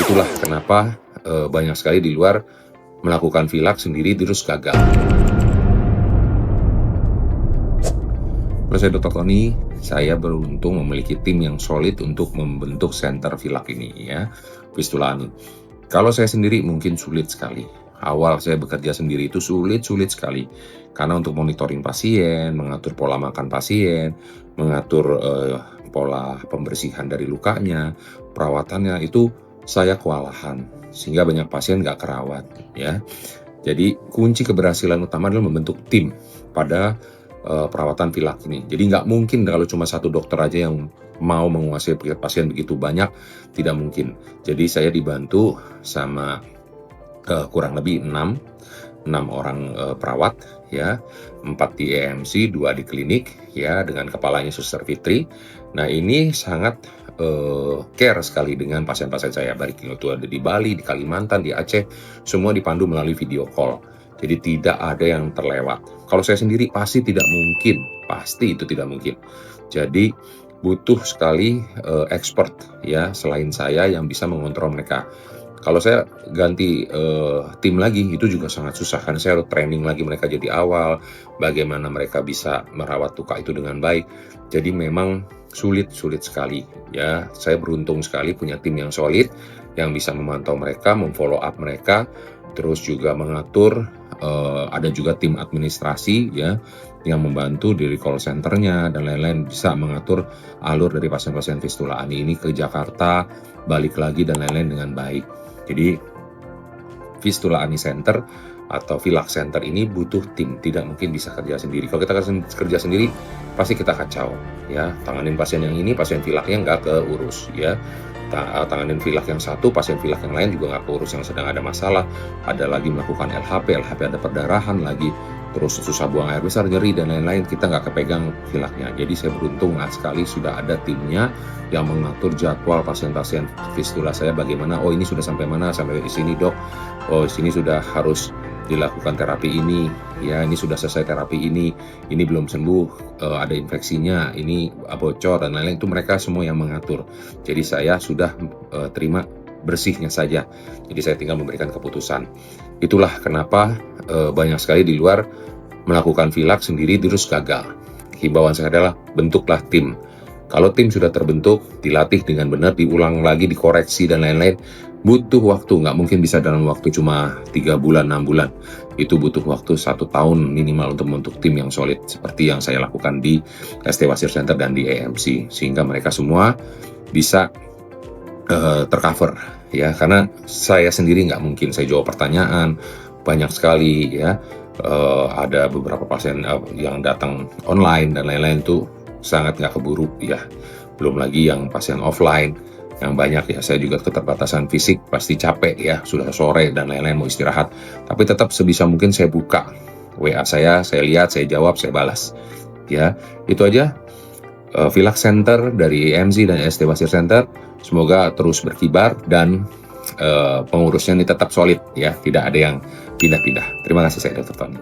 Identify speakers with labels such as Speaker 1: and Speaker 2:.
Speaker 1: Itulah kenapa banyak sekali di luar melakukan VLAC sendiri terus gagal. Kalau saya Dr. Tony, saya beruntung memiliki tim yang solid untuk membentuk center VLAC ini ya, Fistula Ani. Kalau saya sendiri mungkin sulit sekali. Awal saya bekerja sendiri itu sulit sekali. Karena untuk monitoring pasien, mengatur pola makan pasien, mengatur pola pembersihan dari lukanya, perawatannya itu saya kewalahan. Sehingga banyak pasien nggak kerawat ya. Jadi kunci keberhasilan utama adalah membentuk tim pada perawatan VLAC ini. Jadi nggak mungkin kalau cuma satu dokter aja yang mau menguasai pasien begitu banyak, tidak mungkin. Jadi saya dibantu sama kurang lebih 6 orang perawat ya, 4 di EMC, 2 di klinik ya, dengan kepalanya Suster Fitri. Nah ini sangat care sekali dengan pasien-pasien saya, baik itu ada di Bali, di Kalimantan, di Aceh, semua dipandu melalui video call. Jadi tidak ada yang terlewat. Kalau saya sendiri pasti tidak mungkin, pasti itu tidak mungkin. Jadi butuh sekali expert ya selain saya yang bisa mengontrol mereka. Kalau saya ganti tim lagi itu juga sangat susah, karena saya harus training lagi mereka jadi awal, bagaimana mereka bisa merawat luka itu dengan baik. Jadi memang sulit sekali ya. Saya beruntung sekali punya tim yang solid yang bisa memantau mereka, memfollow up mereka, terus juga mengatur. Ada juga tim administrasi ya yang membantu dari call centernya dan lain-lain, bisa mengatur alur dari pasien-pasien Fistula Ani ini ke Jakarta, balik lagi dan lain-lain dengan baik. Jadi Fistula Ani Center atau VLAC Center ini butuh tim, tidak mungkin bisa kerja sendiri. Kalau kita kerja sendiri pasti kita kacau ya, tanganin pasien yang ini, pasien VLAC-nya nggak keurus ya. Tanganin VLAC yang satu, pasien VLAC yang lain juga nggak keurus, yang sedang ada masalah, ada lagi melakukan LHP ada perdarahan lagi, terus susah buang air besar, nyeri dan lain-lain, kita nggak kepegang VLAC-nya. Jadi saya beruntung sekali sudah ada timnya yang mengatur jadwal pasien-pasien fistula saya bagaimana. Oh ini sudah sampai mana, sampai di sini dok. Oh sini sudah harus dilakukan terapi ini ya, ini sudah selesai terapi ini belum sembuh, ada infeksinya, ini bocor dan lain-lain, itu mereka semua yang mengatur. Jadi saya sudah terima bersihnya saja, jadi saya tinggal memberikan keputusan. Itulah kenapa banyak sekali di luar melakukan VLAC sendiri terus gagal. Himbauan saya adalah bentuklah tim. Kalau tim sudah terbentuk, dilatih dengan benar, diulang lagi, dikoreksi dan lain-lain, butuh waktu. Nggak mungkin bisa dalam waktu cuma 3 bulan, 6 bulan. Itu butuh waktu 1 tahun minimal untuk membentuk tim yang solid, seperti yang saya lakukan di ST Wasir Center dan di EMC, sehingga mereka semua bisa tercover ya. Karena saya sendiri nggak mungkin, saya jawab pertanyaan banyak sekali ya. Ada beberapa pasien yang datang online dan lain-lain tuh sangat nggak keburu ya. Belum lagi yang pasien offline yang banyak ya, saya juga keterbatasan fisik, pasti capek ya, sudah sore dan lain-lain, mau istirahat. Tapi tetap sebisa mungkin saya buka WA saya lihat, saya jawab, saya balas ya. Itu aja VLAC Center dari EMC dan ST Wasir Center, semoga terus berkibar dan pengurusnya ini tetap solid ya, tidak ada yang pindah-pindah. Terima kasih, saya Dr. Tony.